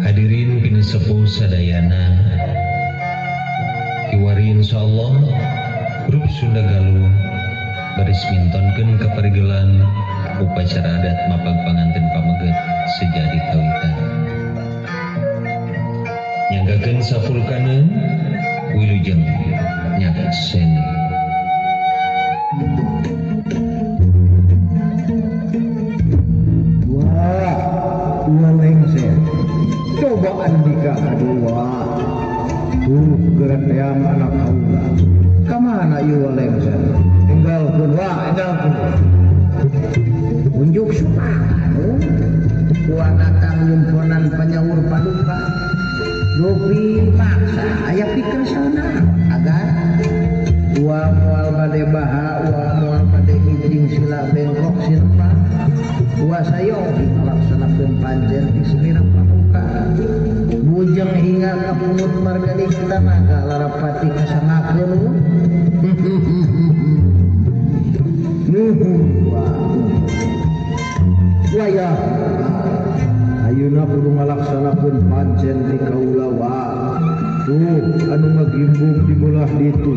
Hadirin pinusepuh sadayana, kiwari insyaallah grup Sunda Galuh baris mintonkeun kaparigelan upacara adat mapag panganten pameget sejadi kawitan. Nyanggakeun sapulukaneun wilujeng nyakseni. Dua lengser cobaan dika kedua geran yang anak kaula kamana ieu lengser tinggal kedua unjuk supanu kuat datang himpunan penyaur paduka lupi maksa aya pikir sana agar dua mual bade baha dua mual bade ngijing sila bengkok silpa dua sayo melaksanakan panjen di semirang pamuka bujeng hingga ke pungut margani kita naga larapati kasangakeun waya ayeuna kudu ngalaksanakeun panjen di kaula wa tuh anu ngagimbung di belah ditu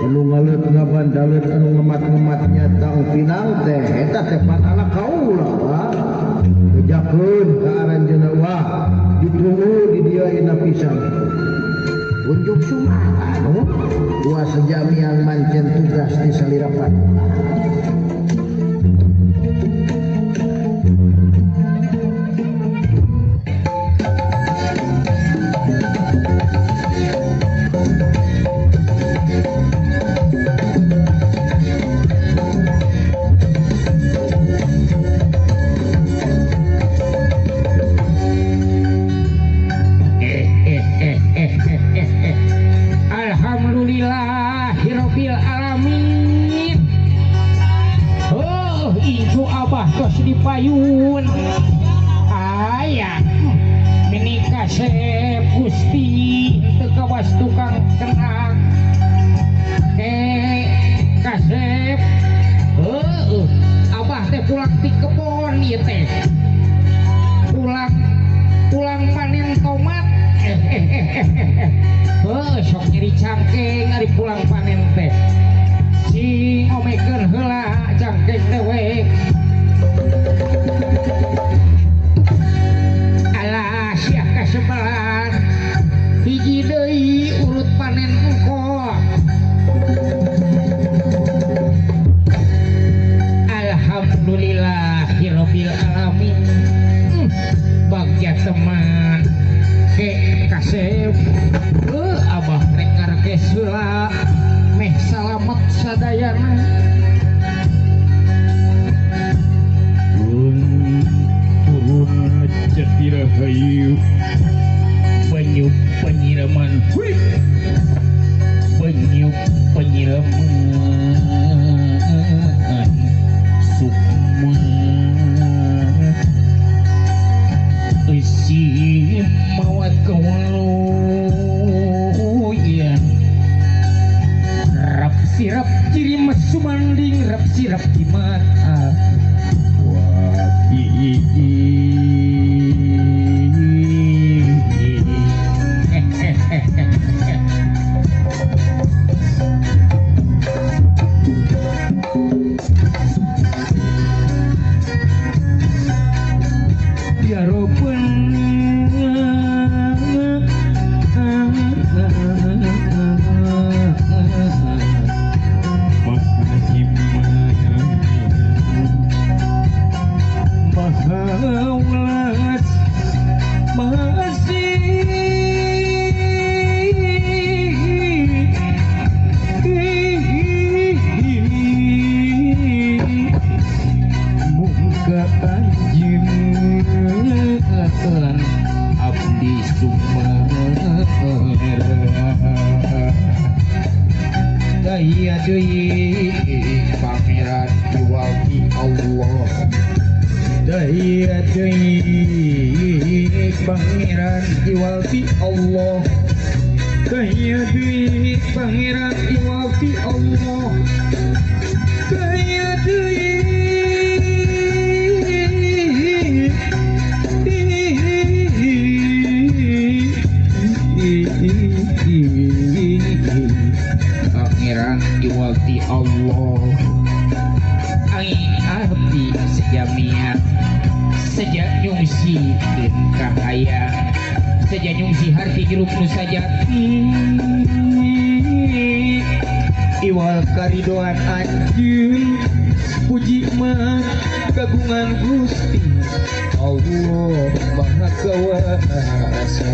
anu ngaleut ngabandalet anu ngemat-ngematnya tang pinang teh eta teh anak kaula wa bejakeun ka aranjeunna wa ditunggu di dieu ayeuna pisan unjuk sumaha anu dua sejamian mancen tugas di salirapan Alhamdulillahirabbil alamin. Oh, ijo abah tos dipayun. Aya menikah Syekh Gusti teu kawas tukang kenang. Kasep. Abah teh pulang ti kebon ieu teh. Pulang panen tomat. Sok nyeri cangkeng ari pulang panen teh sing omekeun heula cangkeng dewe alah sia kasebelan hiji deui urut panen engko alhamdulillahirabbil alamin bagja teman ke kasep abah rek ngarekes heula meh salamet sadayana turun jati rahayu banyu penyiraman banyu penyiraman sukma isi mawat kawaluyan rap sirap ciri mas sumanding rap sirap di mata Daya deui pangeran diwali Allah Daya deui pangeran diwali Allah Daya deui pangeran diwali Allah Daya deui yakin kahaya sejanyung sihar ti jeruk nu sajati iwal karidoan anjeun puji mah kagungan Gusti Allah Maha Kuasa.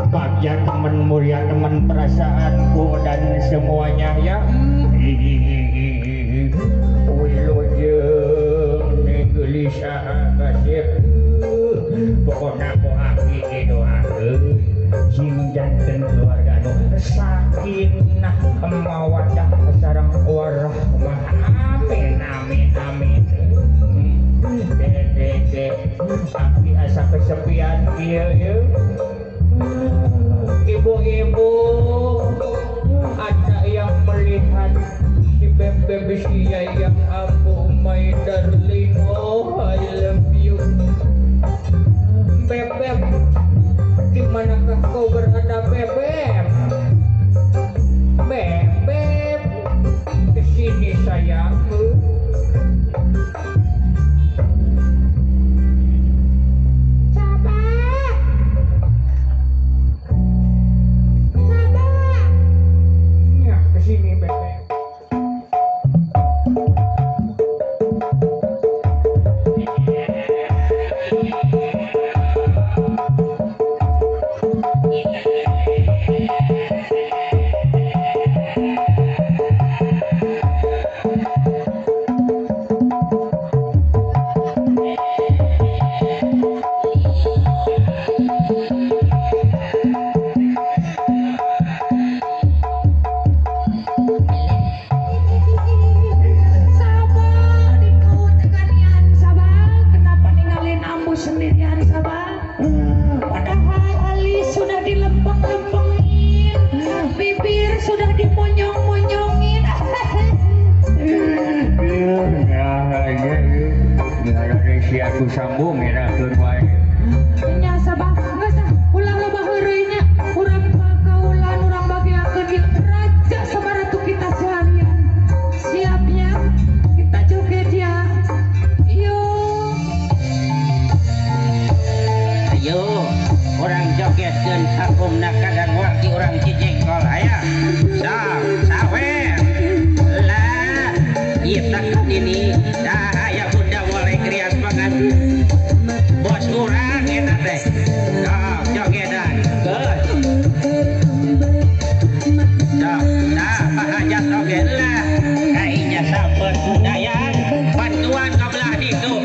Bagja teman mulia teman perasaanku dan semuanya ya wilujeng gelisah kasih pokoknya aku hakiki doakeun jing janten keluarga nu sakinah mawaddah sareng warahmah amin amin amin dek aki asa kesepian ieu ibu-ibu ada yang melihat si bebe besia yang aku my darling oh I love you bebek dimanakah kau berada bebek bebek kesini sayangku sini bebek teh sudah dimonyong-monyongin. Si aku sambung ya wae. Nya sabah geus ulah loba heureuy nya urang pakaulan urang bagiakeun ieu raja sabaratu kita seharian. Siapnya kita joget ya. Ayo orang jogetkeun sakumna kadang wargi orang Cijengkol aya. Sawer. Lah, ieu tak ini dah aya bunda boleh krias banget. Bos urang eta teh. Sok jogedan. Geus. Dah bahajat oge lah. Kainya sampun budayan bantuan ka belah ditu.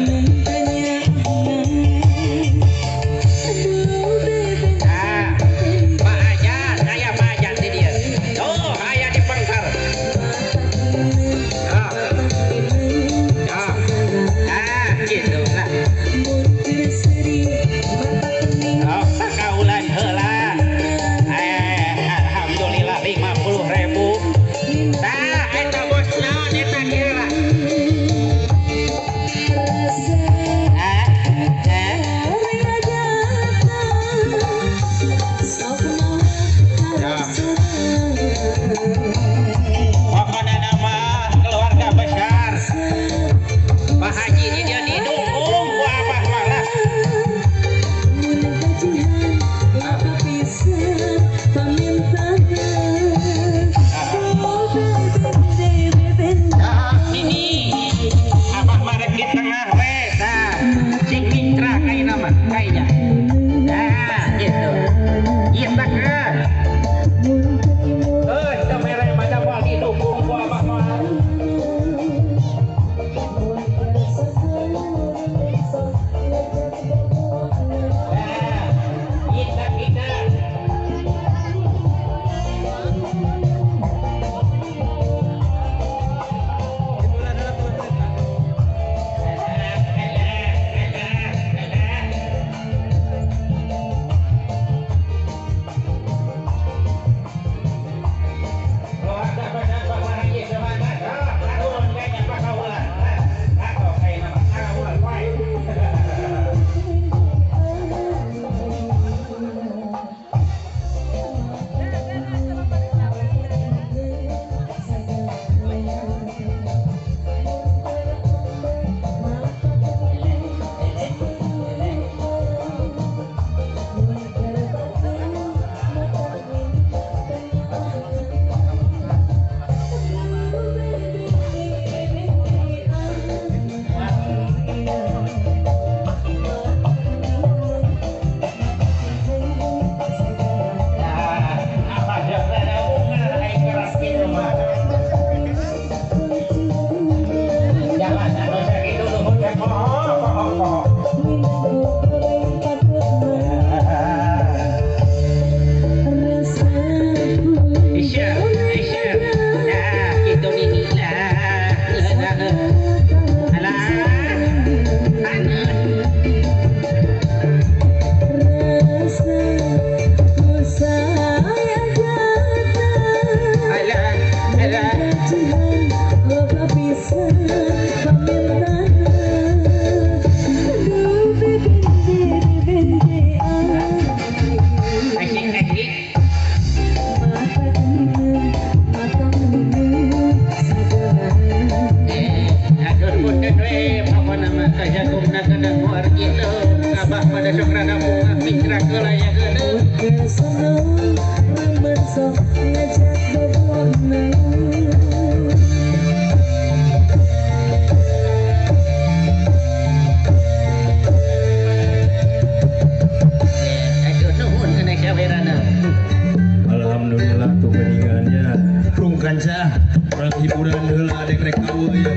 Alhamdulillah tuh geuningannya rung kancah urang hiburan heula dek rek kawu ya.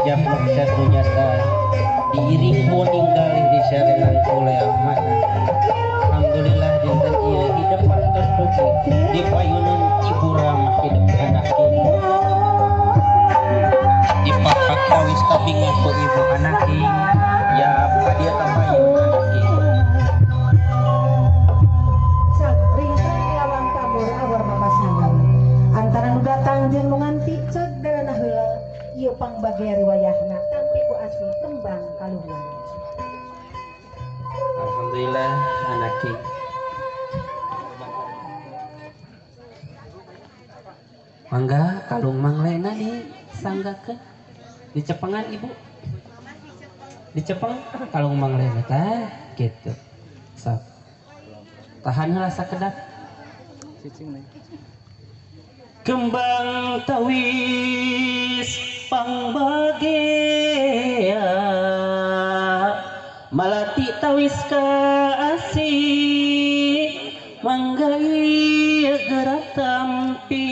jablok satunya diiring boning kali di dengan oleh mana. Alhamdulillah dinten ieu hidup pantos beuki di payunan ibu ramah hidup anak ini. Di papak kawis kabingan ku ibu anak ini. Ya dia tamayun anak ini. Cak ringkang lawang kamur awar mamasangan. Antara nu datang jeung nu nganti cek darana heula ieu pangbage riwayahna tampi ku asli kembang kaluhur. Alhamdulillah anak ini. Mangga kalung manglena disanggakeun dicepengan ibu. Dicepeng kalung manglena tah gitu. Sok. Tahan heula sakedak. Kembang tawis pangbagea malati tawis kasih mangga ieu gerak tampi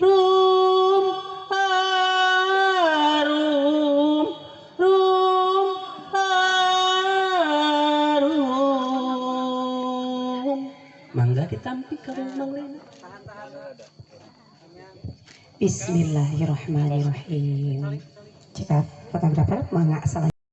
rum harum mangga ditampi ka manglena. Bismillahirrahmanirrahim. Jika fotografer mangga salah